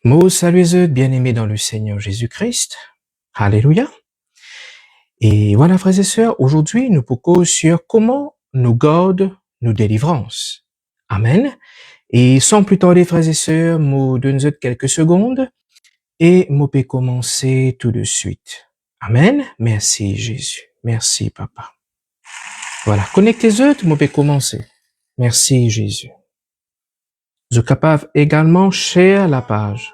Mots saluez bien-aimés dans le Seigneur Jésus-Christ. Alléluia. Et voilà, frères et sœurs, aujourd'hui, nous pourquoi sur comment nous garde nos délivrances. Amen. Et sans plus tarder, frères et sœurs, nous donnons quelques secondes et nous pouvons commencer tout de suite. Amen. Merci Jésus. Merci Papa. Voilà, connectez-vous, nous pouvons commencer. Merci Jésus. Vous êtes capable également de share la page.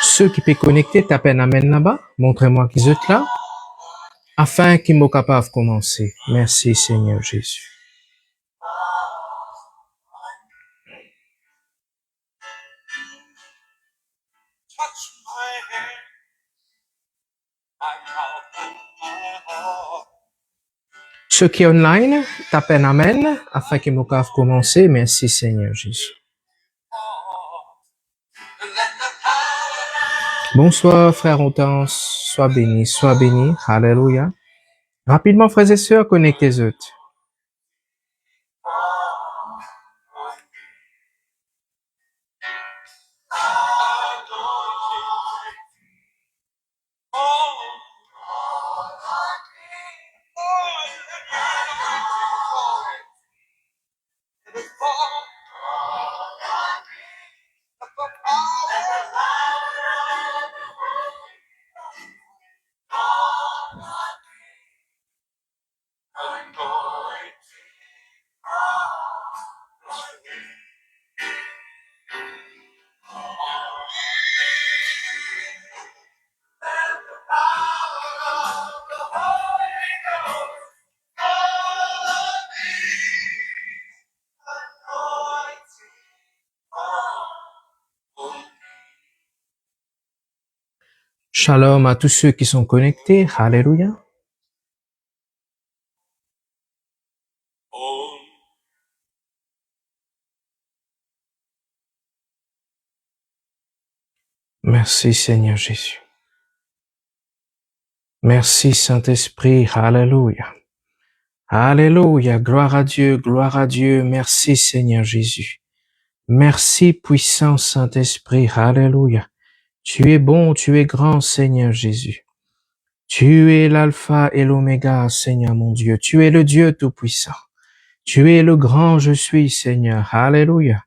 Ceux qui peuvent connecter, tapez un amen là-bas. Montrez-moi qu'ils êtes là, afin qu'ils soient capables de commencer. Merci Seigneur Jésus. Ceux qui sont online, tapez un amen, afin qu'ils soient capables de commencer. Merci Seigneur Jésus. Bonsoir frère Hortense, sois béni, sois béni. Alléluia. Rapidement frères et sœurs, connectez-vous. Shalom à tous ceux qui sont connectés. Alléluia. Merci Seigneur Jésus. Merci Saint-Esprit. Alléluia. Alléluia. Gloire à Dieu, gloire à Dieu. Merci Seigneur Jésus. Merci puissant Saint-Esprit. Alléluia. Tu es bon, tu es grand Seigneur Jésus. Tu es l'alpha et l'oméga Seigneur mon Dieu. Tu es le Dieu tout-puissant. Tu es le grand je suis Seigneur. Alléluia.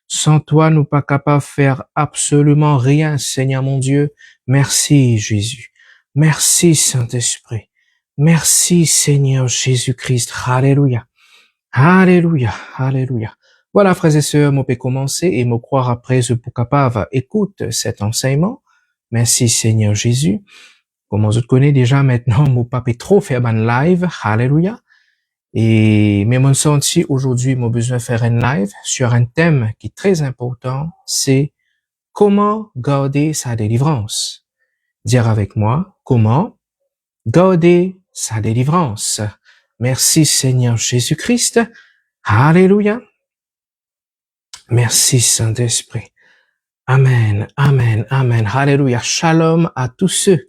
Sans toi, nous pas capables de faire absolument rien, Seigneur mon Dieu. Merci, Jésus. Merci, Saint-Esprit. Merci, Seigneur Jésus-Christ. Alléluia. Alléluia. Alléluia. Voilà, frères et sœurs, moi peux commencer et me croire après ce pour capable. Écoute cet enseignement. Merci, Seigneur Jésus. Comme vous connaissez déjà maintenant, mon papa trop faire un live. Alléluia. Et mais mon senti aujourd'hui, mon besoin de faire un live sur un thème qui est très important, c'est comment garder sa délivrance. Dire avec moi, comment garder sa délivrance. Merci Seigneur Jésus-Christ. Alléluia. Merci Saint-Esprit. Amen, amen, amen. Alléluia. Shalom à tous ceux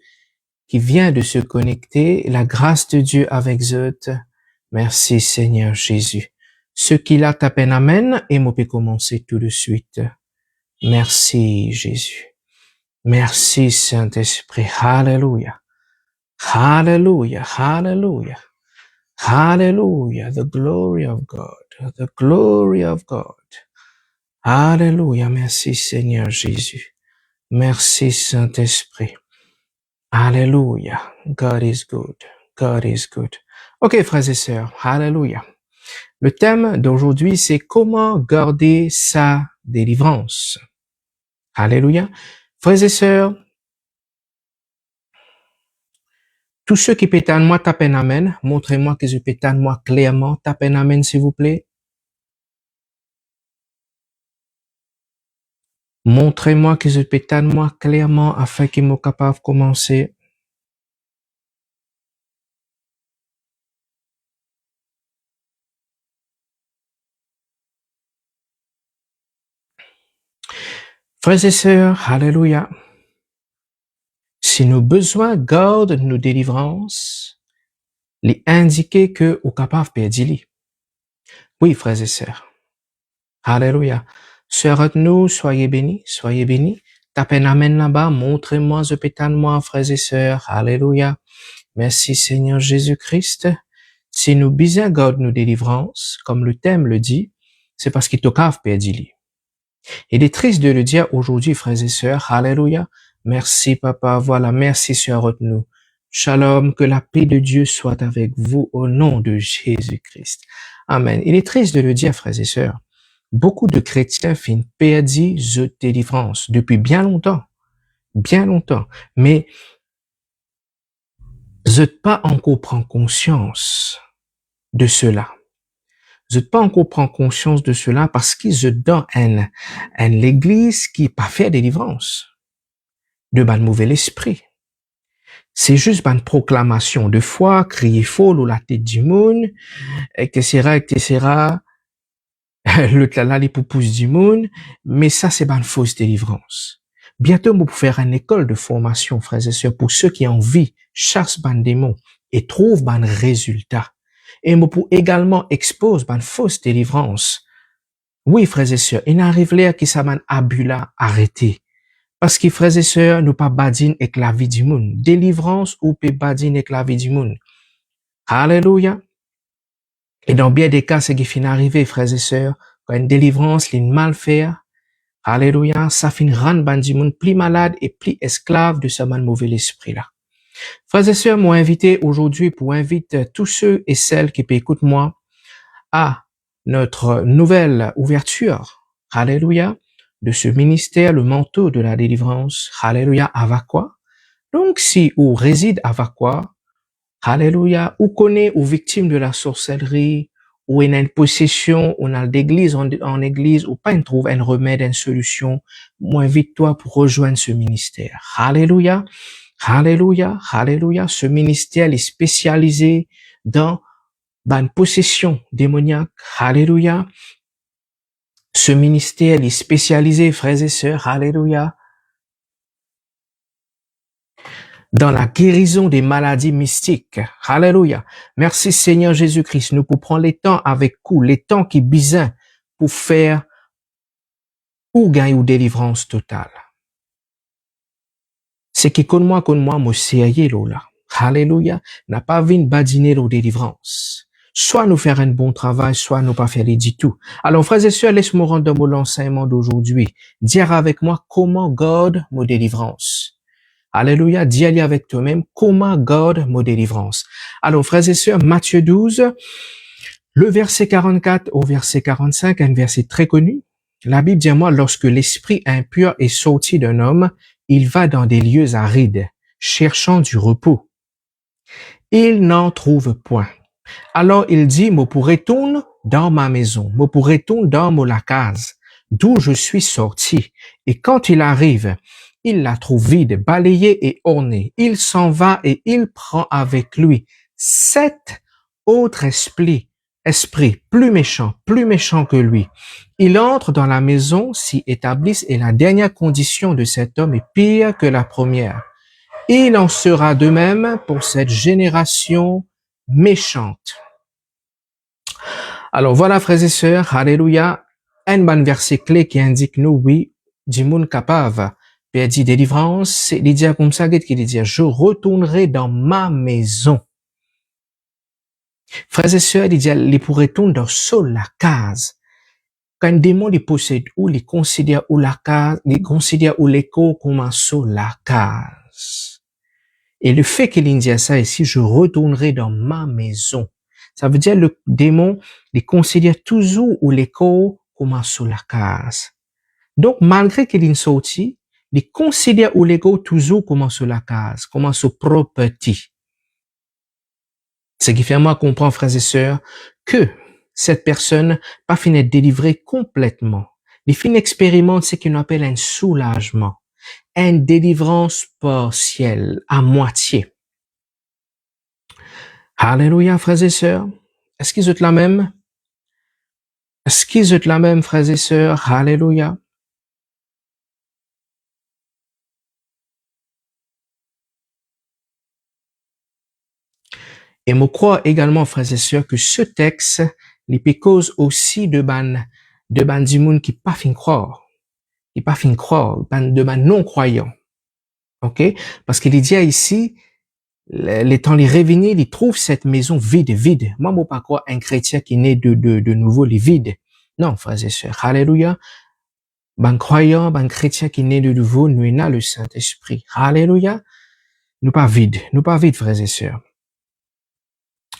qui viennent de se connecter. La grâce de Dieu avec eux. Merci Seigneur Jésus. Ceux qui là tapent un amen et moi peut commencer tout de suite. Merci Jésus. Merci Saint-Esprit. Alléluia. Hallelujah. Hallelujah. Hallelujah. The glory of God. The glory of God. Alléluia. Merci Seigneur Jésus. Merci Saint-Esprit. Alléluia. God is good. God is good. Ok, frères et sœurs. Alléluia. Le thème d'aujourd'hui, c'est comment garder sa délivrance. Alléluia. Frères et sœurs, tous ceux qui pétent moi, tapent un amen. Montrez-moi que je pétane moi clairement. Tapez un amen, s'il vous plaît. Montrez-moi que je pétane moi clairement afin qu'il me capable de commencer. Frères et sœurs, alléluia. Si nos besoins gardent nos délivrances, les indiquer que au capable perdre. Oui, frères et sœurs. Alléluia. Sœurs, nous, soyez bénis, soyez bénis. Tapez un amen là-bas, montrez-moi, je pétane moi, frères et sœurs. Alléluia. Merci Seigneur Jésus-Christ. Si nous bien gardons nos délivrances, comme le thème le dit, c'est parce qu'il tocave perdre. Il est triste de le dire aujourd'hui, frères et sœurs. Alléluia. Merci, papa. Voilà. Merci, sœur nous. Shalom. Que la paix de Dieu soit avec vous au nom de Jésus-Christ. Amen. Il est triste de le dire, frères et sœurs. Beaucoup de chrétiens finissent perdus de délivrance depuis bien longtemps. Bien longtemps. Mais, je n'ai pas encore prendre conscience de cela. Je n'ai pas encore prendre conscience de cela parce que je donne l'église qui pas fait délivrance de ban mauvais esprit. C'est juste une proclamation de foi, crier folle ou la tête du monde, etc., etc., le tlala les poupous du monde, mais ça c'est une fausse délivrance. Bientôt, vous pouvez faire une école de formation, frères et sœurs, pour ceux qui ont envie, chasse ban démon et trouvent ban résultat. Et vous pouvez également exposer ban fausse délivrance. Oui, frères et sœurs, il arrive là qui s'amène abus là, arrêtez. Parce que, frères et sœurs, nous pas badine avec la vie du monde. Délivrance ou pas badine avec la vie du monde. Alléluia. Et dans bien des cas, c'est qui finit arriver, frères et sœurs, quand une délivrance, une mal faire. Alléluia. Ça finit rendre ban du monde plus malade et plus esclave de ce mauvais esprit là. Frères et sœurs, m'ont invité aujourd'hui pour inviter tous ceux et celles qui écoutent moi à notre nouvelle ouverture. Alléluia. De ce ministère, le manteau de la délivrance. Alléluia. Avakwa. Donc, si ou réside Avakwa, alléluia, ou connaît ou victime de la sorcellerie, ou in une possession, ou dans l'église en église, ou pas une trouve un remède, une solution, moi invite-toi pour rejoindre ce ministère. Alléluia. Alléluia. Alléluia. Ce ministère est spécialisé dans une possession démoniaque. Alléluia. Ce ministère est spécialisé, frères et sœurs, alléluia, dans la guérison des maladies mystiques. Alléluia. Merci Seigneur Jésus-Christ. Nous pouvons prendre les temps avec vous, les temps qui besoin pour faire ou gagner ou délivrance totale. C'est qui comme moi, me sérieux là. Alléluia. N'a pas vu une badiner ou délivrance. Soit nous faire un bon travail, soit nous pas faire du tout. Alors, frères et sœurs, laisse-moi rendre mon l'enseignement d'aujourd'hui. Dire avec moi comment garde mon délivrance. Alléluia. Dis avec toi-même comment garde mon délivrance. Alors, frères et sœurs, Matthieu 12, le verset 44 au verset 45, un verset très connu. La Bible dit moi, lorsque l'esprit impur est sorti d'un homme, il va dans des lieux arides, cherchant du repos. Il n'en trouve point. Alors il dit, me pourrais retourner dans ma maison, me pourrais retourner dans la case, d'où je suis sorti. Et quand il arrive, il la trouve vide, balayée et ornée. Il s'en va et il prend avec lui 7 autres esprits plus méchants que lui. Il entre dans la maison, s'y établissent et la dernière condition de cet homme est pire que la première. Il en sera de même pour cette génération méchante. Alors voilà, frères et sœurs, alléluia, un bon verset clé qui indique nous, oui, du monde capable, perdit délivrance, c'est dire comme ça, qui dit, je retournerai dans ma maison. Frères et sœurs, il dit, il pourrait retourner dans seule la case. Quand un démon les possède ou les considère ou la case, les considère ou l'écho comme un seul la case. Et le fait qu'il dit ça ici, je retournerai dans ma maison. Ça veut dire le démon les considère toujours ou l'écho comme un seul la case. Donc, malgré qu'il est sorti, il considère ou l'ego toujours comme sur la case, comme sur property. Ce qui fait moi comprendre, frères et sœurs, que cette personne pas fini de délivrer complètement. Il finit expérimente ce qu'on appelle un soulagement, une délivrance partielle, à moitié. Alléluia, frères et sœurs. Est-ce qu'ils êtes la même? Est-ce qu'ils êtes la même, frères et sœurs? Alléluia. Et je crois également, frères et sœurs, que ce texte, il peut cause aussi de du monde qui pas fin croire, qui pas fin croire, de ban non-croyants. OK? Parce qu'il dit ici, les temps les revenir, ils trouvent cette maison vide. Moi, je ne pas croire un chrétien qui naît de nouveau, les vide. Non, frères et sœurs. Alléluia. Ben croyant, ben chrétien qui naît de nouveau, nous avons le Saint-Esprit. Alléluia. Nous pas vide, frères et sœurs.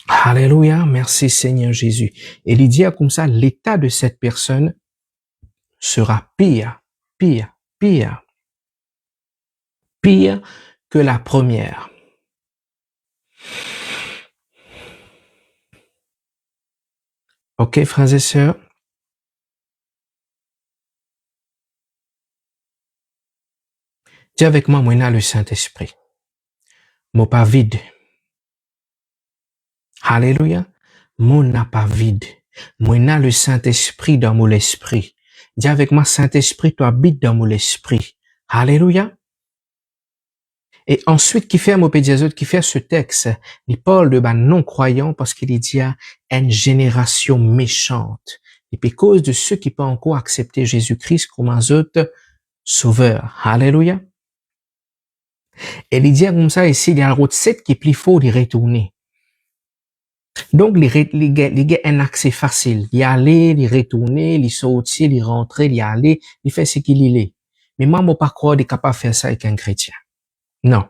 Alléluia. Merci Seigneur Jésus. Et il dit comme ça, l'état de cette personne sera pire que la première. OK, frères et sœurs. Dis avec moi, moi, le Saint-Esprit. Moi pas vide. Alléluia. Moi n'a pas vide. Moi n'a le Saint-Esprit dans mon esprit. Dis avec moi, Saint-Esprit, tu habites dans mon esprit. Alléluia. Et ensuite, qui fait qui fait ce texte, il parle de non-croyants parce qu'il dit à une génération méchante. Et puis, cause de ceux qui pas encore accepté Jésus-Christ comme un autre sauveur. Alléluia. Et il dit comme ça ici, il y a la route 7 qui est plus fort d'y retourner. Donc, les gars, un accès facile. Y aller, y retourner, y sortir, y rentrer, y aller, y faire ce qu'il est. Mais moi, je ne peux pas croire d'être capable de faire ça avec un chrétien. Non.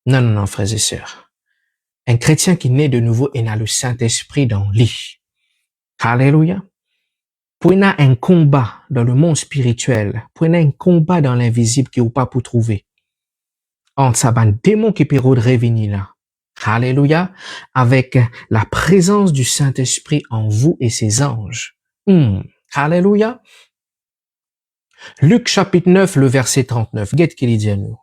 Non, frères et sœurs. Un chrétien qui naît de nouveau et a le Saint-Esprit dans lui. Alléluia. Pour y a un combat dans le monde spirituel, pour y a un combat dans l'invisible qui n'est pas pour trouver. Entre ça, un démon qui peut revenir là. Alléluia. Avec la présence du Saint-Esprit en vous et ses anges. Alléluia. Luc chapitre 9, le verset 39. Qu'est-ce qu'il dit à nous?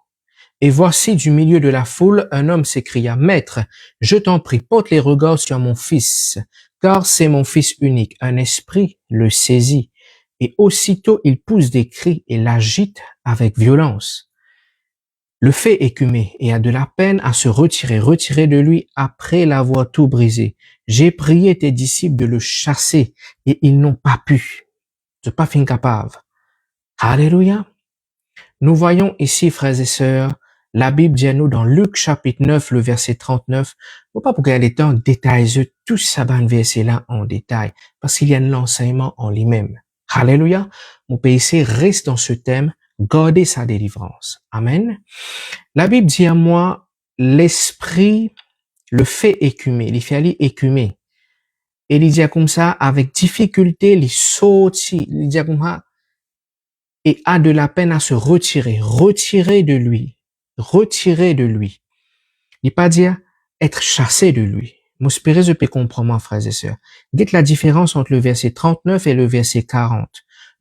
Et voici du milieu de la foule, un homme s'écria, Maître, je t'en prie, porte les regards sur mon fils, car c'est mon fils unique. Un esprit le saisit, et aussitôt il pousse des cris et l'agite avec violence. Le fait écumé et a de la peine à se retirer de lui après l'avoir tout brisé. J'ai prié tes disciples de le chasser, et ils n'ont pas pu. C'est pas fin capable. Alléluia. Nous voyons ici, frères et sœurs, la Bible dit à nous dans Luc chapitre 9, le verset 39, faut pas pour qu'elle ait en détail, tout ça va verset là en détail, parce qu'il y a l'enseignement en lui-même. Alléluia. Mon PIC reste dans ce thème, garder sa délivrance. Amen. La Bible dit à moi, l'esprit le fait écumer, il fait aller écumer. Et il dit comme ça, avec difficulté, il sortit, il dit comme ça, et a de la peine à se retirer de lui. Il pas dire être chassé de lui. M'espérez, je peux comprendre, frères et sœurs. Dites la différence entre le verset 39 et le verset 40.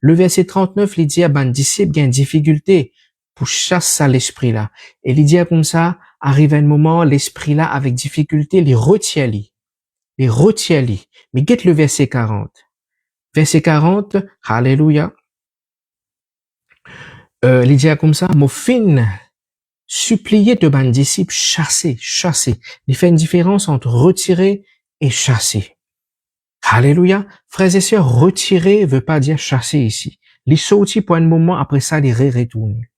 Le verset 39, il dit à ban disciple, il y a une difficulté pour chasser l'esprit là. Et il dit comme ça, arrive un moment, l'esprit là, avec difficulté, il retient. Mais dites le verset 40. Verset 40, Alléluia. Il dit comme ça, mon fin, supplier de ban disciple, chasser. Il fait une différence entre retirer et chasser. Alléluia. Frères et sœurs, retirer veut pas dire chasser ici. Les sortir pour un moment, après ça, les retourner.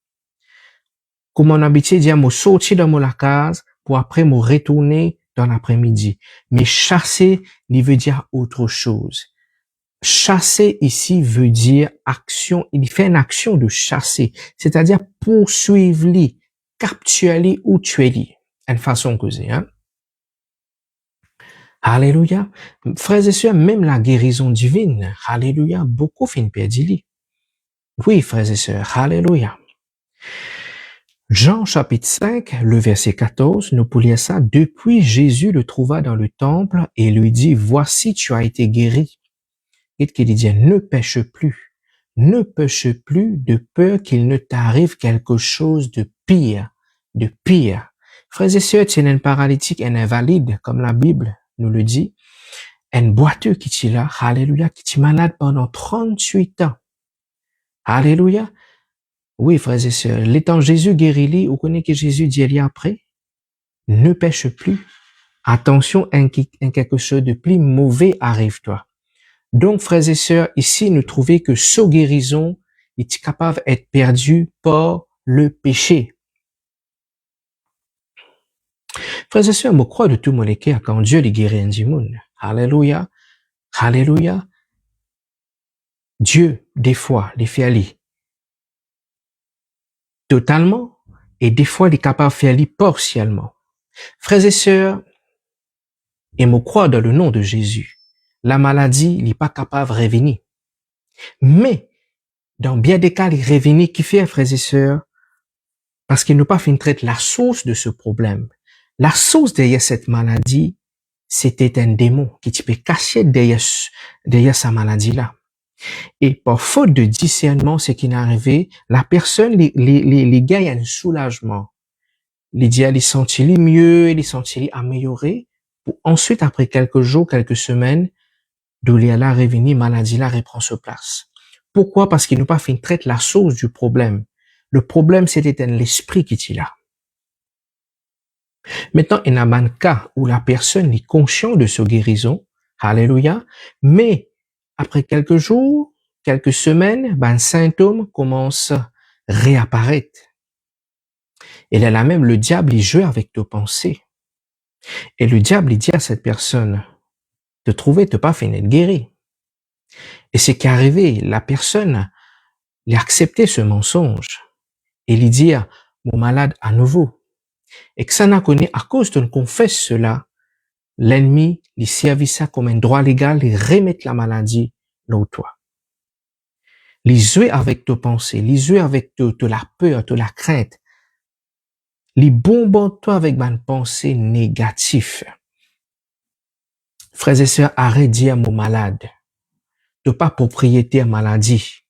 Comme on habitude dire, moi sortir dans la case pour après me retourner dans l'après-midi. Mais chasser, il veut dire autre chose. Chasser ici veut dire action, il fait une action de chasser, c'est-à-dire poursuivre lui, capturer lui ou tuer lui. Une façon que c'est, hein. Alléluia. Frères et sœurs, même la guérison divine, alléluia, beaucoup fin perdu lui. Oui, frères et sœurs, alléluia. Jean chapitre 5, le verset 14, nous pour lire ça. Depuis, Jésus le trouva dans le temple et lui dit, voici, tu as été guéri. Et qu'il dit, ne pêche plus. Ne pêche plus de peur qu'il ne t'arrive quelque chose de pire. De pire. Frères et sœurs, tu es un paralytique, un invalide, comme la Bible nous le dit. Un boiteux qui est là, alléluia, qui est malade pendant 38 ans. Alléluia. Oui, frères et sœurs, l'étant Jésus guérit, vous connaissez que Jésus dit après, ne pêche plus. Attention, quelque chose de plus mauvais arrive toi. Donc, frères et sœurs, ici, nous trouvons que ce guérison est capable d'être perdu par le péché. Frères et sœurs, je crois de tout mon cœur quand Dieu les guérit en du monde. Alléluia. Alléluia. Dieu, des fois, les fait aller totalement et des fois, il est capable de faire aller partiellement. Frères et sœurs, et me croire dans le nom de Jésus, la maladie n'est pas capable de revenir. Mais, dans bien des cas, il revenir qui fait, frères et sœurs, parce qu'il n'a pas fait une traite la source de ce problème. La source derrière cette maladie, c'était un démon qui peut cacher derrière sa maladie-là. Et par faute de discernement, ce qui est arrivé, la personne, les gars, il y a un soulagement. Les gars, ils sentent mieux, ils sentent améliorés. Pour ensuite, après quelques jours, quelques semaines, d'où il y a la revenir, maladie là reprend sa place. Pourquoi? Parce qu'il n'a pas fait une traite la source du problème. Le problème, c'était l'esprit qui est là. Maintenant, il y a un cas où la personne est consciente de sa guérison. Alléluia. Mais, après quelques jours, quelques semaines, ben, symptômes commencent à réapparaître. Et là même, le diable, il joue avec tes pensées. Et le diable, il dit à cette personne, te trouver, te pas fait être guéri. Et c'est qu'arrivé, la personne, il a accepté ce mensonge. Et il dit, mon malade à nouveau. Et que ça n'a connu, à cause de confesse cela, l'ennemi, il servit ça comme un droit légal, il remet la maladie là où toi. Il joue avec tes pensées, il joue avec la peur, la crainte. Il bombarde toi avec une pensée négative. Frères et sœurs, arrête de dire mon malade. De pas propriétaire maladie.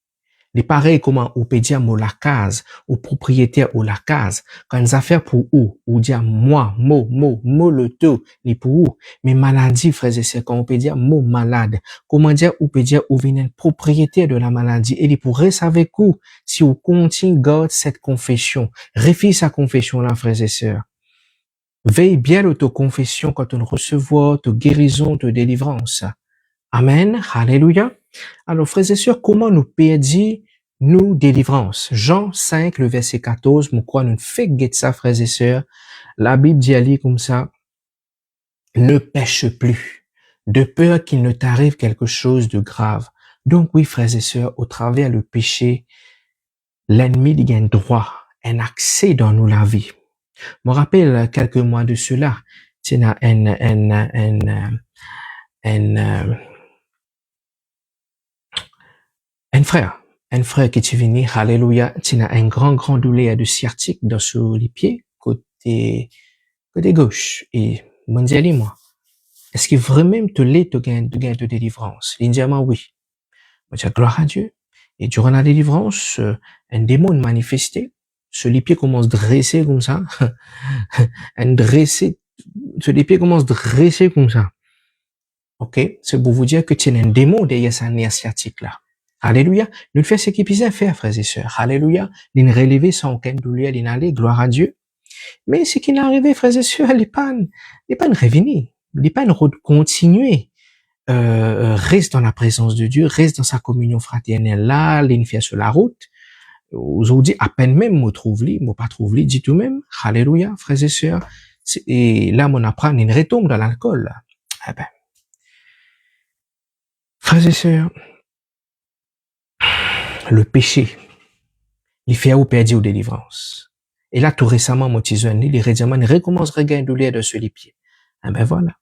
Les pareil comment on peut dire mon la case, ou propriétaire ou la case. Quand une affaire pour ou dire moi, mo le tout, ni pour où. Mais maladie, frères et sœurs, quand on peut dire mot malade, comment dire, on peut dire ou vient propriétaire de la maladie. Et il pourrait savoir où, si on continue garde cette confession. Réfléchis sa confession là, frères et sœurs. Veille bien l'auto-confession quand on recevoir de guérison, de délivrance. Amen. Alléluia. Alors, frères et sœurs, comment nous perdit nous délivrance? Jean 5, le verset 14, nous crois nous fait guetter ça, frères et sœurs. La Bible dit aller comme ça. Ne pêche plus, de peur qu'il ne t'arrive quelque chose de grave. Donc oui, frères et sœurs, au travers le péché, l'ennemi il gagne droit, un accès dans nous la vie. Je me rappelle quelques mois de cela, c'est un frère qui est venu, alléluia, tu as un grand douleur de sciatique dans sur les pieds, côté gauche. Et, mon Dieu, moi, est-ce qu'il vraiment te l'est de gain de délivrance? Il dit, oui. Moi, je dis, gloire à Dieu. Et durant la délivrance, un démon manifesté, sur les pieds commence à dresser comme ça, sur les pieds commence à dresser comme ça. Ok? C'est pour vous dire que tu es un démon derrière sa nerf sciatique là. Alléluia. Nous faisons ce qu'il puisse faire, frères et sœurs. Alléluia. Nous relever sans aucune douleur, nous aller, gloire à Dieu. Mais ce qui n'est arrivé, frères et sœurs, il n'est pas une revenir. Il n'est pas une continuer. Reste dans la présence de Dieu, reste dans sa communion fraternelle là, l'une fait sur la route. Aujourd'hui, à peine même, me trouve-li, me pas trouve-li, dit tout même. Alléluia, frères et sœurs. Et là, mon apprend, il retombe dans l'alcool. Eh ben. Frères et sœurs, le péché, il fait ou perdre ou délivrance. Et là, tout récemment, mon petit jeune, il recommence à regagner douleur de sur les pieds. Eh ben voilà.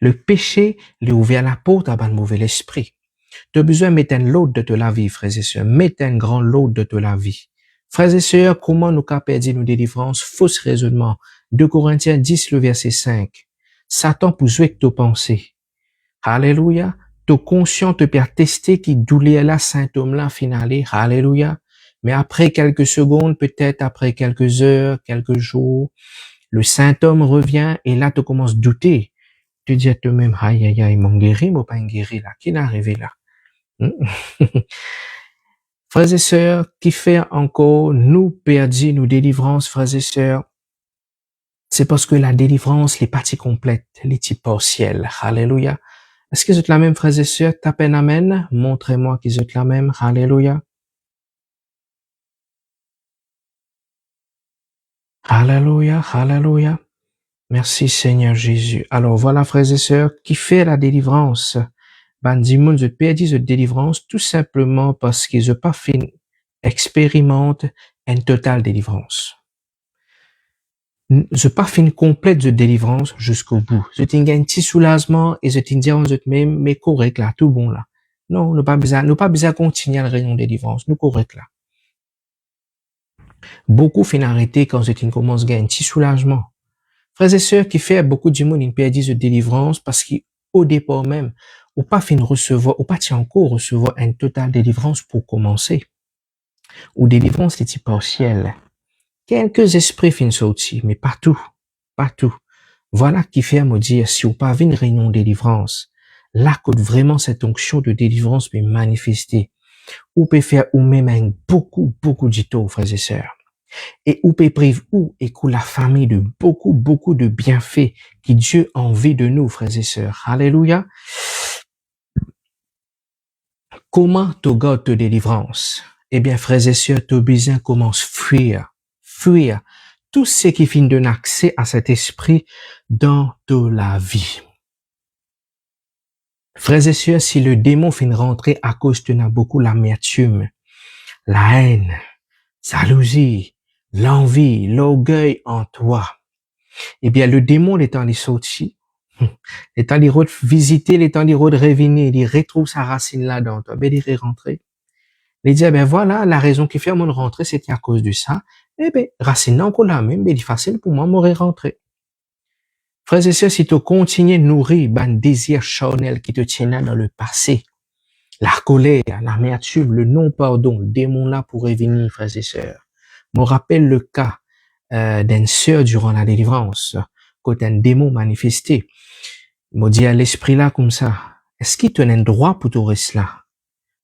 Le péché lui ouvert la porte à un mauvais esprit. Tu as besoin de mettre un load de te la vie, frères et sœurs. Mettre un grand load de te la vie. Frères et sœurs, comment nous qu'a perdu nos délivrances? Fausse raisonnement. 2 Corinthiens 10, le verset 5. Satan pour jouer que tu pensées. Alléluia. Tu conscient te faire tester qui doulait là, symptôme là, finale. Alléluia. Mais après quelques secondes, peut-être après quelques heures, quelques jours, le symptôme revient et là, tu commences à douter. Tu dis à toi-même, aïe, aïe, aïe, mon guéri, mon pas guéri là. Qui est arrivé là? Frères et sœurs, qui fait encore nous perdre nos délivrances, frères et sœurs, c'est parce que la délivrance, les parties complètes, les types partiels. Alléluia. Est-ce que vous êtes la même, frères et sœurs? Tapez un amen. Montrez-moi qu'ils êtes la même. Alléluia. Alléluia. Alléluia. Merci Seigneur Jésus. Alors voilà, frères et sœurs, qui fait la délivrance? Ben, dis-moi, je perds de délivrance tout simplement parce qu'ils n'ont pas fait expérimente une totale délivrance. Je pas fait une complète de délivrance jusqu'au bout. Je t'ai un petit soulagement et je t'ai dit en même, mais correct là, tout bon là. Non, nous pas besoin de continuer à la réunion de délivrance. Nous correct là. Beaucoup finissent arrêter quand je commence à gagner un petit soulagement. Frères et sœurs qui fait beaucoup de monde une perdue de délivrance parce qu'au départ même, ou pas fin recevoir, ou pas encore recevoir une totale délivrance pour commencer. Ou délivrance les types partiels. Quelques esprits finissent sortis, mais pas tout. Pas tout. Voilà qui fait à me dire, si vous pas une réunion de délivrance, là que vraiment cette onction de délivrance peut manifester, ou peut faire ou même un beaucoup du taux, frères et sœurs. Et ou peut prive ou et que la famille de beaucoup de bienfaits que Dieu a envie de nous, frères et sœurs. Alléluia. Comment tu gardes ta délivrance? Eh bien, frères et sœurs, tu besoin commence fuir tout ce qui finit donner accès à cet esprit dans de la vie. Frères et sœurs, si le démon finit rentrer à cause de beaucoup l'amertume, la haine, jalousie, l'envie, l'orgueil en toi, eh bien, le démon, l'étant les sortis, l'étant les visiter, l'étant les revenir, il retrouve sa racine là dans toi, ben, il est rentré. Il dit, ben voilà, la raison qui fait mon rentrer, c'est à cause de ça. Eh ben, racine encore là même, mais il est facile pour moi, m'aurait rentré. Frères et sœurs, si tu continues de nourrir un désir charnel qui te tient là dans le passé, la colère, l'amertume, le non-pardon, le démon là pourrait venir, frères et sœurs. Me rappelle le cas d'une sœur durant la délivrance, quand un démon manifesté. Me dit à l'esprit là comme ça, est-ce qu'il te donne droit pour te rester là?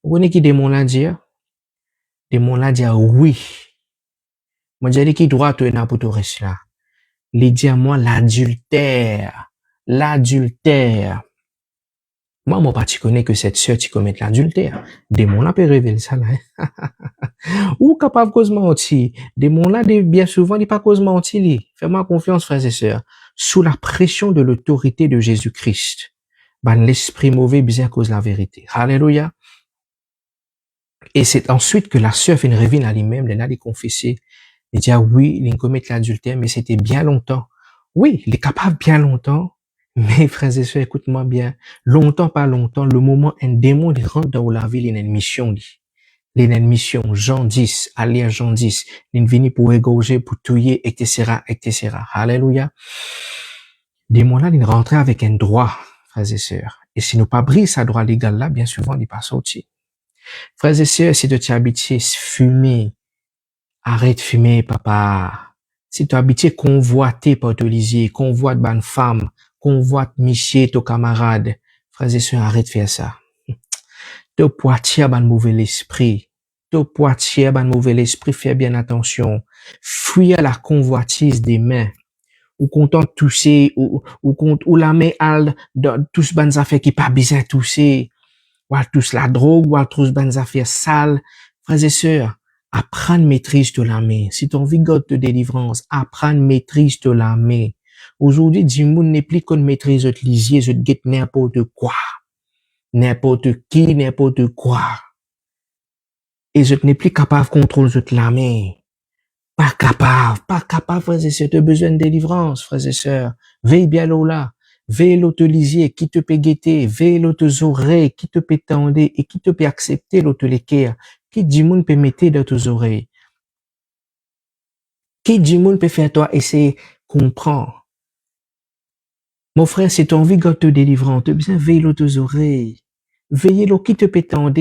Vous connaissez qui démon là dit? Démon là dit oui. Me dit qui droit te donne pour te rester là? Il dit à moi l'adultère. Moi, pas tu connais que cette sœur, tu commets l'adultère. Démon là peut révéler ça, là. Ou capable cause mentir. Démon là, bien souvent, il pas cause mentir, Fais-moi confiance, frères et sœurs. Sous la pression de l'autorité de Jésus-Christ. L'esprit mauvais, bien cause la vérité. Alléluia. Et c'est ensuite que la sœur fait une révine à lui-même, elle a confessé. Il dit, ah oui, il commet l'adultère, mais c'était bien longtemps. Oui, il est capable bien longtemps. Mais, frères et sœurs, écoute-moi bien. Longtemps, pas longtemps, le moment un démon, il rentre dans la ville, il a une mission, il a une mission. Jean 10, à lire Jean 10. Il venu pour égorger, pour tuer, etc., etc. Alléluia. Démon là, il rentrait avec un droit, frères et sœurs. Et si nous pas brise sa droit légal là, bien souvent, il n'est pas sorti. Frères et sœurs, si tu t'es habitué fumer, arrête de fumer, papa. Si tu es habitué convoiter par te lisier, convoite bonne femme, convoite michier ton camarade, frères et sœurs, arrête de faire ça. Te poitier ban mauvais l'esprit. Fais bien attention. Fuis à la convoitise des mains. Ou content de tousser, ou la main al, dans tous bonnes affaires qui pas besoin de tousser. Ou à tous la drogue, ou à tous bonnes affaires sales. Frères et sœurs, apprendre maîtrise de la main. Si ton envie de délivrance, apprendre maîtrise de la main. Aujourd'hui, dis-moi, n'est plus qu'on maîtrise de lisier, je te guette n'importe quoi. N'importe qui, n'importe quoi. Et je n'ai plus capable de contrôler la main. Pas capable, frères et sœurs. Tu as besoin de délivrance, frères et sœurs. Veille bien là. vélo te lisier, qui te peut guetter, vélo te oreilles, qui te peut tendre et qui te peut accepter l'autre l'équerre, qui dit moun peut mettre dans tes oreilles, qui dit moun peut faire toi essayer comprendre. Mon frère, si tu as envie de te délivrer, tu as besoin de veiller tes oreilles, veiller l'eau qui te peut tendre.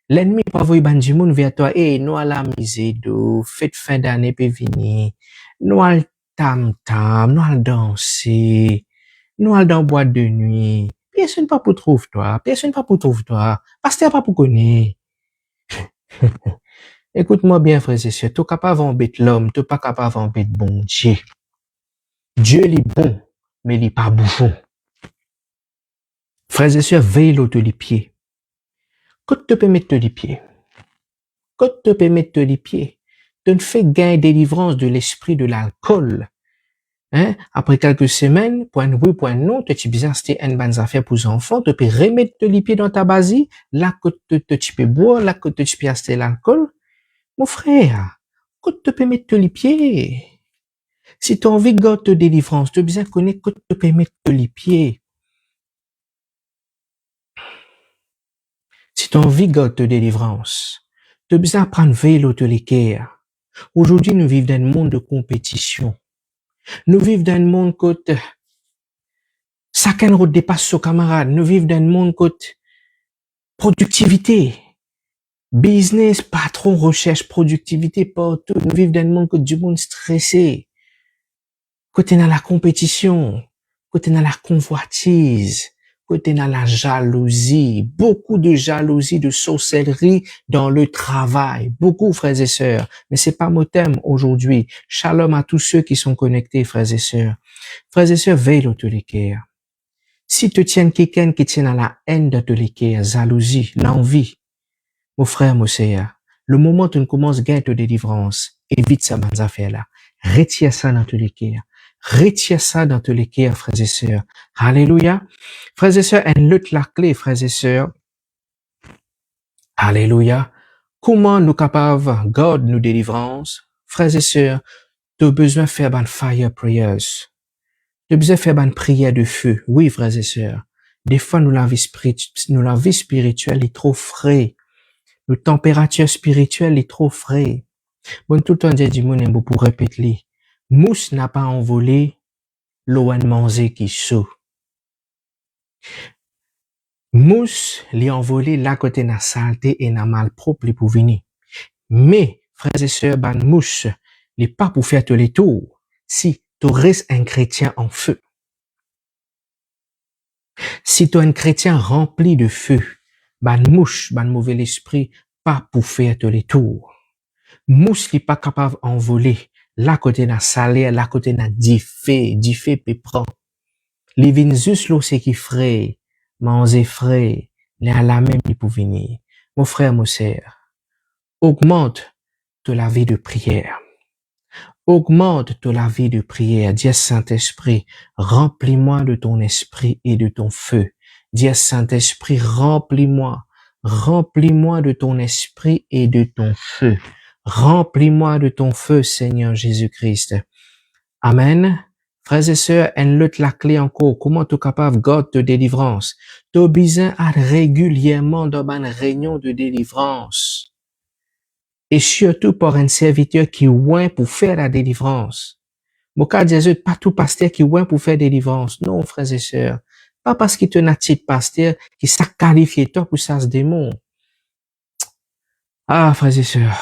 L'ennemi pas voyer ban du monde vers toi, nous à la misère d'eau, fête fin d'année peut venir, nous à tam-tam, nous à danser, nous allons dans boîte de nuit. Personne pas pour trouver toi. Personne pas pour trouver toi. Pasteur pas pour connaître. Écoute-moi bien, frères et sœurs. Tu es capable d'embêter l'homme. Tu n'es pas capable d'embêter bon Dieu. Dieu est bon, mais il n'est pas bouffon. Frères et sœurs, veille l'autre les pieds. Quand tu peux mettre les pieds. Quand tu peux mettre les pieds. Tu ne fais gain délivrance de l'esprit de l'alcool. Hein? Après quelques semaines, point oui, point non, tu bizarre, c'était une bonne affaire pour les enfants, tu peux remettre les pieds dans ta basie, là que tu peux boire, là que tu peux acheter l'alcool. Mon frère, quand tu peux mettre les pieds, si tu as envie de te délivrance, tu as besoin de connaître que tu peux mettre les pieds. Si tu as envie de te délivrance, tu as besoin de prendre veille l'autre l'équerre. Aujourd'hui, nous vivons dans un monde de compétition. Nous vivons dans un monde côté chacun route dépasse son camarade. Nous vivons dans un monde côté productivité, business, patron, recherche, productivité partout. Nous vivons dans un monde côté du monde stressé. Côté dans la compétition, côté dans la convoitise, côté dans la jalousie. Beaucoup de jalousie, de sorcellerie dans le travail. Beaucoup, frères et sœurs. Mais c'est pas mon thème aujourd'hui. Shalom à tous ceux qui sont connectés, frères et sœurs. Frères et sœurs, veille l'autre l'équerre. Si tu tiens quelqu'un qui tient à la haine de l'équerre, jalousie, l'envie, mon frère, mon sœur, le moment où tu commences à gagner ta délivrance, évite ça dans affaires-là. Retire ça dans ton l'équerre. Retire ça dans ton l'équerre, frères et sœurs. Alléluia. Frères et sœurs, une lutte la clé, frères et sœurs. Alléluia. Comment nous capables, God nous délivrance? Frères et sœurs, tu as besoin de faire une fire prayers. Tu as besoin de faire une prière de feu. Oui, frères et sœurs. Des fois, la vie spirituelle est trop frais. La température spirituelle est trop frais. Bon, tout le temps, du monde pour répéter. Mousse n'a pas envolé, l'eau a mangé qui saut. Mousse li envolé là côté na saleté et na malpropre pour venir. Mais, frères et sœurs, ban mousse, n'est pas pour faire tous les tours. Si tu restes un chrétien en feu. Si tu es un chrétien rempli de feu, ban mouche, ban mauvais esprit, pas pour faire tous les tours. Mouche n'est pas capable d'envoler. Là côté na salé, là côté na diffé peut prendre. Les vins juste l'eau c'est qui frais, manger frais, les à la même pour venir. Mon frère, mon sœur, augmente de la vie de prière. Augmente de la vie de prière. Dis Saint-Esprit, remplis-moi de ton esprit et de ton feu. Dis Saint-Esprit, remplis-moi. Remplis-moi de ton esprit et de ton feu. Remplis-moi de ton feu, Seigneur Jésus-Christ. Amen. Frères et sœurs, une lutte la clé encore. Comment tu es capable, God, de délivrance? Tu as besoin à régulièrement dans une réunion de délivrance. Et surtout pour un serviteur qui ouin pour faire la délivrance. Mon cas Jésus, pas tout pasteur qui ouin pour faire délivrance. Non, frères et sœurs. Pas parce qu'il te n'a titre pasteur qui s'a qualifié toi pour ça ce démon. Ah, frères et sœurs.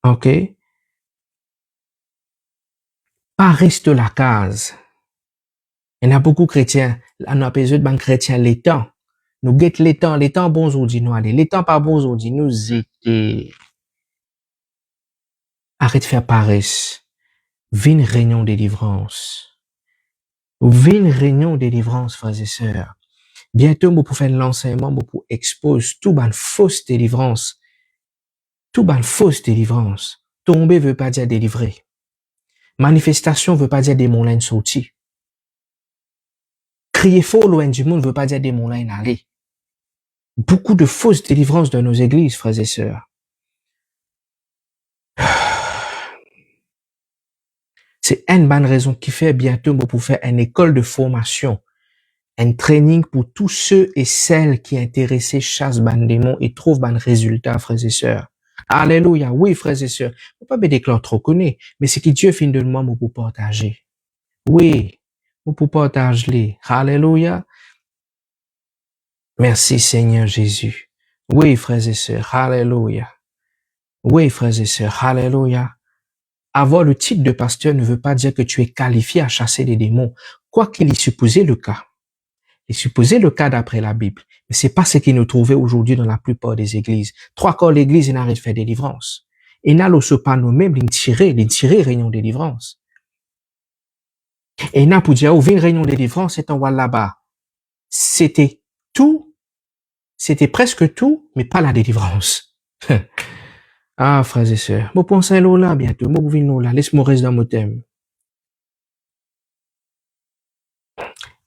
OK? Pas reste la case. Il y a beaucoup de chrétiens. On a besoin de chrétiens les temps. Nous guette les temps bons aujourd'hui, nous allez. Les temps pas bons aujourd'hui, nous étaient. Arrête de faire paresse. Viens une réunion de délivrance. Viens une réunion de délivrance, frères et sœurs. Bientôt, vous pouvez faire l'enseignement, vous pouvez exposer tout ban fausse délivrance. Tout ban fausse délivrance. Tomber veut pas dire délivrer. Manifestation veut pas dire des moulins sortis. Crier fort loin du monde veut pas dire des moulins aller. Beaucoup de fausses délivrances dans nos églises, frères et sœurs. C'est une bonne raison qui fait bientôt pour faire une école de formation, un training pour tous ceux et celles qui sont intéressés chasse ban démon et trouvent ban résultat, frères et sœurs. Alléluia. Oui, frères et sœurs. Faut pas me déclarer trop connu, mais c'est que Dieu fin de moi pour partager. Oui. Pour partager. Alléluia. Merci Seigneur Jésus. Oui, frères et sœurs. Alléluia. Oui, frères et sœurs. Alléluia. Avoir le titre de pasteur ne veut pas dire que tu es qualifié à chasser les démons, quoi qu'il y supposé le cas. Il est supposé le cas d'après la Bible. Mais c'est pas ce qui nous trouvait aujourd'hui dans la plupart des églises. Trois quarts l'église, il n'arrête de faire des délivrances. Et n'a l'osso pas nous-mêmes, tirer réunion de délivrance. Et n'a pour dire, une réunion de délivrance, c'est en wall là-bas. C'était tout, c'était presque tout, mais pas la délivrance. Ah, frères et sœurs, moi pensez là bientôt, moi vous là, laisse-moi rester dans mon thème.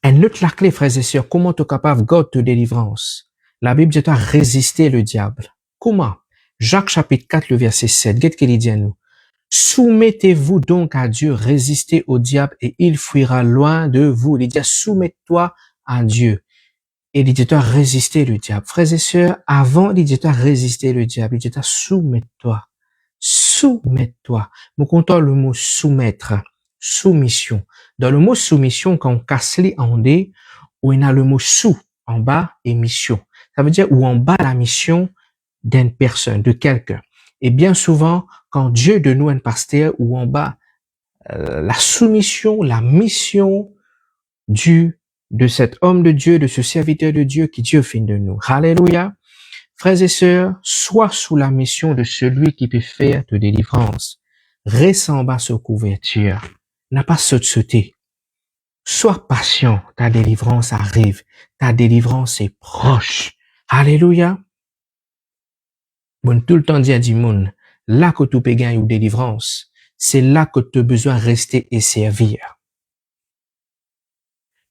Un autre la clé, frères et sœurs, comment tu es capable de garder ta délivrance? La Bible dit à résister le diable. Comment? Jacques chapitre 4, le verset 7. Qu'est-ce qu'il dit à nous? Soumettez-vous donc à Dieu, résistez au diable et il fuira loin de vous. Il dit, soumets-toi à Dieu. Et il dit, résister le diable. Frères et sœurs, avant, il dit, résister le diable. Il dit, soumets-toi. Soumets-toi. Nous comptons le mot soumettre. Soumission. Dans le mot soumission, quand on casse les en D, où il y a le mot sous en bas et mission. Ça veut dire où en bas la mission d'une personne, de quelqu'un. Et bien souvent, quand Dieu de nous un pasteur, ou en bas la soumission, la mission de cet homme de Dieu, de ce serviteur de Dieu qui Dieu fait de nous. Alléluia. Frères et sœurs, sois sous la mission de celui qui peut faire de délivrance. Reste en bas sur couverture. N'a pas sauté. Sois patient. Ta délivrance arrive. Ta délivrance est proche. Alléluia. Bon, tout le temps dit à Dimon, là que tu peux gagner une délivrance, c'est là que tu as besoin de rester et servir.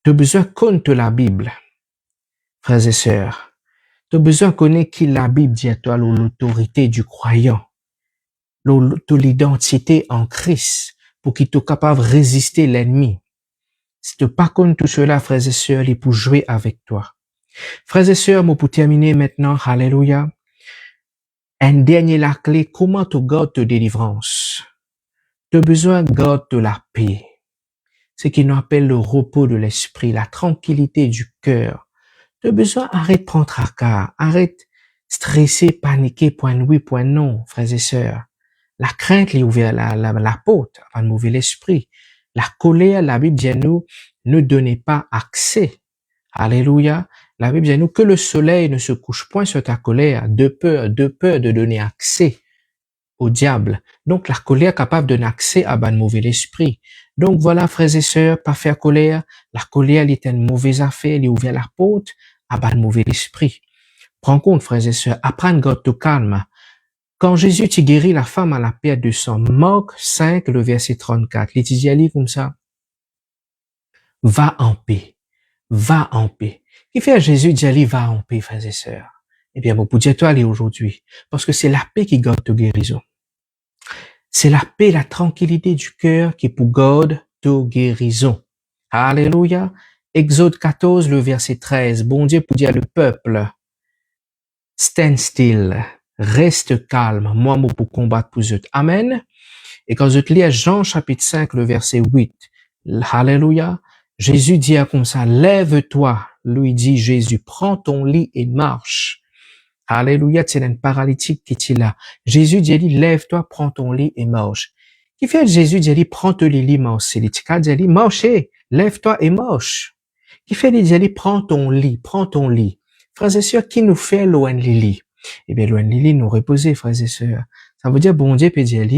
Tu as besoin de connaître la Bible. Frères et sœurs, tu as besoin de connaître qui la Bible dit à toi, l'autorité du croyant, l'identité en Christ, pour qu'il soit capable de résister l'ennemi. Si tu n'as pas connu tout cela, frères et sœurs, il est pour jouer avec toi. Frères et sœurs, moi pour terminer maintenant, alléluia, un dernier la clé, comment tu gardes ta délivrance? Tu as besoin de garder la paix. Ce qui nous appelle le repos de l'esprit, la tranquillité du cœur. Tu as besoin, arrête de prendre tracas, arrête stresser, paniquer, point oui, point non, frères et sœurs. La crainte lui ouvre la porte avant de mouvoir l'esprit. La colère, la Bible dit à nous, ne donnez pas accès. Alléluia. La Bible dit à nous que le soleil ne se couche point sur ta colère, de peur de donner accès au diable. Donc, la colère est capable de donner accès à un mauvais esprit. Donc, voilà, frères et sœurs, pas faire colère. La colère, elle est une mauvaise affaire, elle ouvre la porte à un mauvais esprit. Prends compte, frères et sœurs, apprends God te calme. Quand Jésus t'a guéri la femme à la perte de sang, Marc 5, le verset 34, il dit comme ça, va en paix, va en paix. Qui fait à Jésus dit, va en paix, frères et sœurs? Eh bien, bon, pour dire toi, aller aujourd'hui, parce que c'est la paix qui garde ta guérison. C'est la paix, la tranquillité du cœur qui pour garde ta guérison. Alléluia. Exode 14, le verset 13. Bon Dieu pour dire le peuple, stand still, reste calme, moi pour combattre pour eux. Amen. Et quand je te lis à Jean chapitre 5, le verset 8, Alléluia, Jésus dit comme ça, lève-toi, lui dit Jésus, prends ton lit et marche. Alléluia, c'est un paralytique qui est là. Jésus dit, lève-toi, prends ton lit et marche. Qui fait Jésus dit, prends ton lit, marche. C'est dit, marche, lève-toi et marche. Qui fait dit, prends ton lit, prends ton lit. Frères et sœurs, qui nous fait loin lit? Eh bien, loin lit, nous reposer, frères et sœurs. Ça veut dire, bon Dieu peut dire,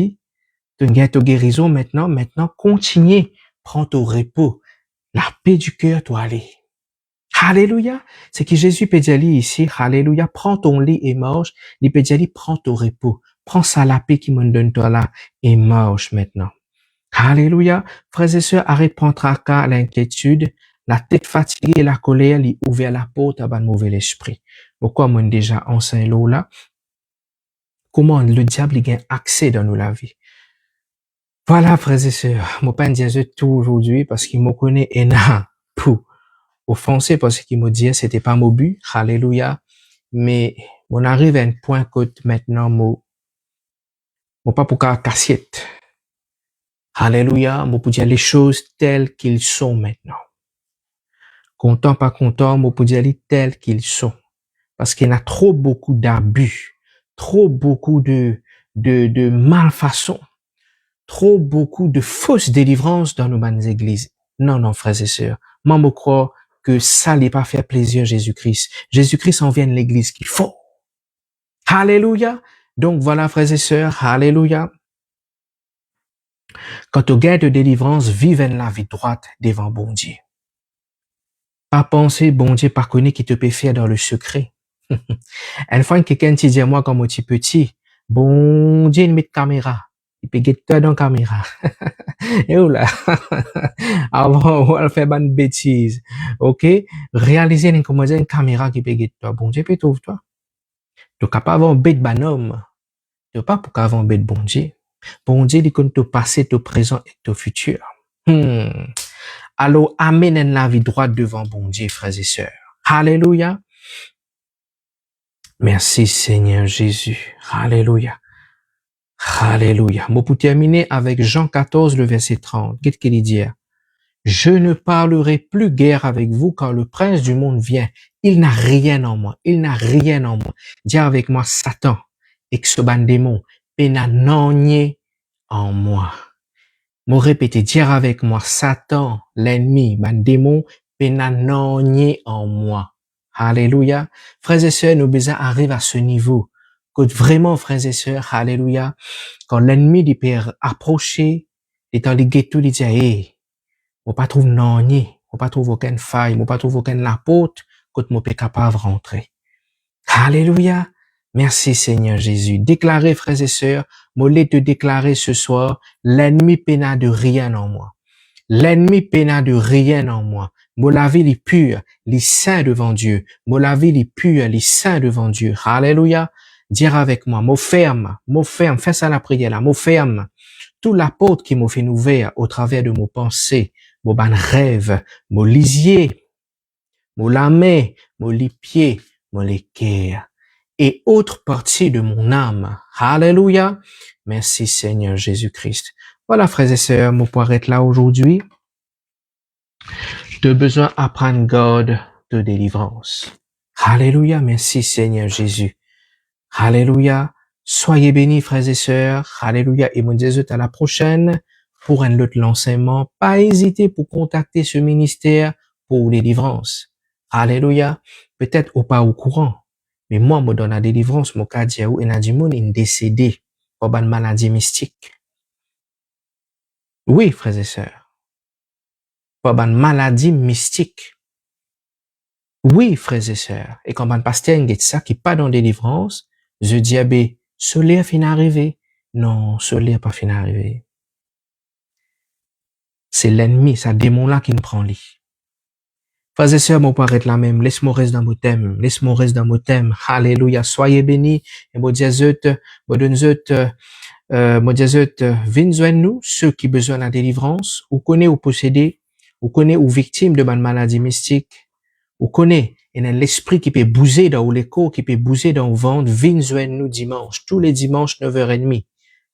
tu gagnes ta guérison maintenant, continue, prends ton repos. La paix du cœur doit aller. Alléluia. C'est que Jésus peut dire ici, alléluia, prends ton lit et marche. Il peut dire, prends ton repos. Prends ça la paix qui me donne toi là et marche maintenant. Alléluia. Frères et sœurs, arrête de prendre tracas, l'inquiétude, la tête fatiguée et la colère, lui ouvre la porte à un mauvais esprit. Pourquoi moi déjà enseigné là? Comment le diable gagne accès dans nos la vie? Voilà, frères et sœurs, mon père disait tout aujourd'hui parce qu'il me connaît et n'a pour offenser parce qu'il me disait c'était pas mon but. Alléluia. Mais on arrive à un point que maintenant, mon pas pour qu'à cassette. Alléluia. Mon pour dire les choses telles qu'ils sont maintenant. Content, pas content, mon pour dire les telles qu'ils sont. Parce qu'il y a trop beaucoup d'abus, trop beaucoup de malfaçons, trop beaucoup de fausses délivrances dans nos bonnes églises. Non, non, frères et sœurs. Moi, je crois que ça n'est pas faire plaisir à Jésus-Christ. Jésus-Christ en vient de l'église qu'il faut. Alléluia. Donc voilà, frères et sœurs, alléluia. Quand au gain de délivrance, vivez la vie droite devant bon Dieu. Pas penser, bon Dieu, pas connaître qui te peut faire dans le secret. Une fois que quelqu'un te dit à moi comme un petit, bon Dieu, il met caméra. Il peut guetter toi dans la caméra. Et où là? Avant, on va faire une bêtise. OK? Réaliser une caméra qui peut guetter toi. Bon Dieu peut trouver toi. Tu n'as pas avoir un bête banhomme. Tu n'as pas pour avoir un bête bon Dieu. Bon Dieu, il compte te passé, te présent et te futur. Alors, amène la vie droite devant bon Dieu, frères et sœurs. Alléluia. Merci Seigneur Jésus. Alléluia. Alléluia. Moi, pour terminer avec Jean 14, le verset 30. Qu'est-ce qu'il dit? Je ne parlerai plus guère avec vous quand le prince du monde vient. Il n'a rien en moi. Il n'a rien en moi. Dis avec moi, Satan, exoban démon, penanogné en moi. Moi, répétez, dire avec moi, Satan, l'ennemi, ban démon, penanogné en moi. Alléluia. Frères et sœurs, nos besoins arrivent à ce niveau. Que vraiment, frères et sœurs, alléluia, quand l'ennemi du Père approché, étant les ghettos, il dit, hey, on pas trouve noni, on pas trouve aucune faille, on pas trouve aucune lapote, quand mon père capable de rentrer. Alléluia. Merci Seigneur Jésus. Déclarez, frères et sœurs, moi te déclarer ce soir, l'ennemi peina de rien en moi. L'ennemi peina de rien en moi. Moi la vie est pure, les saints devant Dieu. Moi la vie est pure, les saints devant Dieu. Alléluia. Dire avec moi, mot ferme, fais ça la prière là, mot ferme. Tout l'apôtre qui m'a fait ouvert au travers de mon pensée, mon ban rêve, mon lisier, mon lamé, mon lipier, mon l'équerre et autres parties de mon âme. Alléluia. Merci Seigneur Jésus-Christ. Voilà, frères et sœurs, mon pouvoir être là aujourd'hui. De besoin apprendre God de délivrance. Alléluia. Merci Seigneur Jésus. Alléluia. Soyez bénis, frères et sœurs. Alléluia. Et mon Dieu, à la prochaine pour un autre enseignement. Pas hésiter pour contacter ce ministère pour délivrance. Alléluia. Peut-être ou pas au courant. Mais moi, me donne la délivrance, mon cas dit ou en a du monde, il décédé par une maladie mystique. Oui, frères et sœurs. Par une maladie mystique. Oui, frères et sœurs. Et quand un pasteur dit ça, qui pas dans délivrance, je dis, ce lien fin arrivé. Non, ce lien pas fin arrivé. C'est l'ennemi, ça démon-là qui me prend lit. Frères et sœurs, mon pouvoir être là même. Laisse-moi rester dans mon thème. Laisse-moi rester dans mon thème. Alléluia. Soyez bénis. Et mon Dieu, viens nous, ceux qui besoin de la délivrance, ou connaît ou posséder, ou connaît ou victime de ma maladie mystique, ou connaît, et l'esprit qui peut bouger dans l'écho, qui peut bouger dans le ventre, viens nous dimanche, tous les dimanches, 9h30.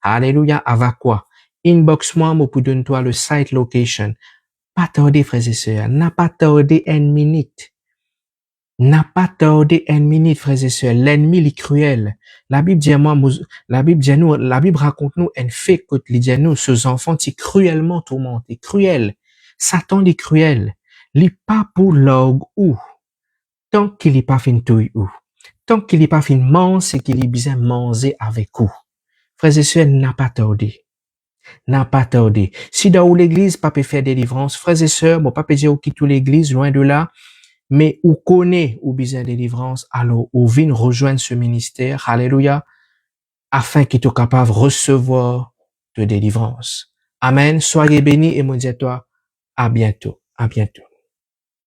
Alléluia. Avec quoi? Inbox moi, pour donner toi le site location. Pas tarder, frères et sœurs. N'a pas tardé une minute. N'a pas tardé une minute, frères et sœurs. L'ennemi est cruel. La Bible dit moi, la Bible raconte nous un fait que les dit nous, ces enfants, sont cruellement tourmentés. Cruel. Satan est cruel. Il est pas pour l'orgue ou. Tant qu'il est pas fin touille ou. Tant qu'il est pas fin manger, c'est qu'il est bien manger avec vous. Frères et sœurs, n'a pas tardé. N'a pas tardé. Si dans l'église, pas peut faire délivrance, frères et sœurs, bon, pas peut dire qui tout l'église, loin de là, mais ou connaît ou besoin de délivrance, alors ou vient rejoindre ce ministère, alléluia, afin qu'il soit capable de recevoir de délivrance. Amen. Soyez bénis et mon Dieu toi, à bientôt. À bientôt.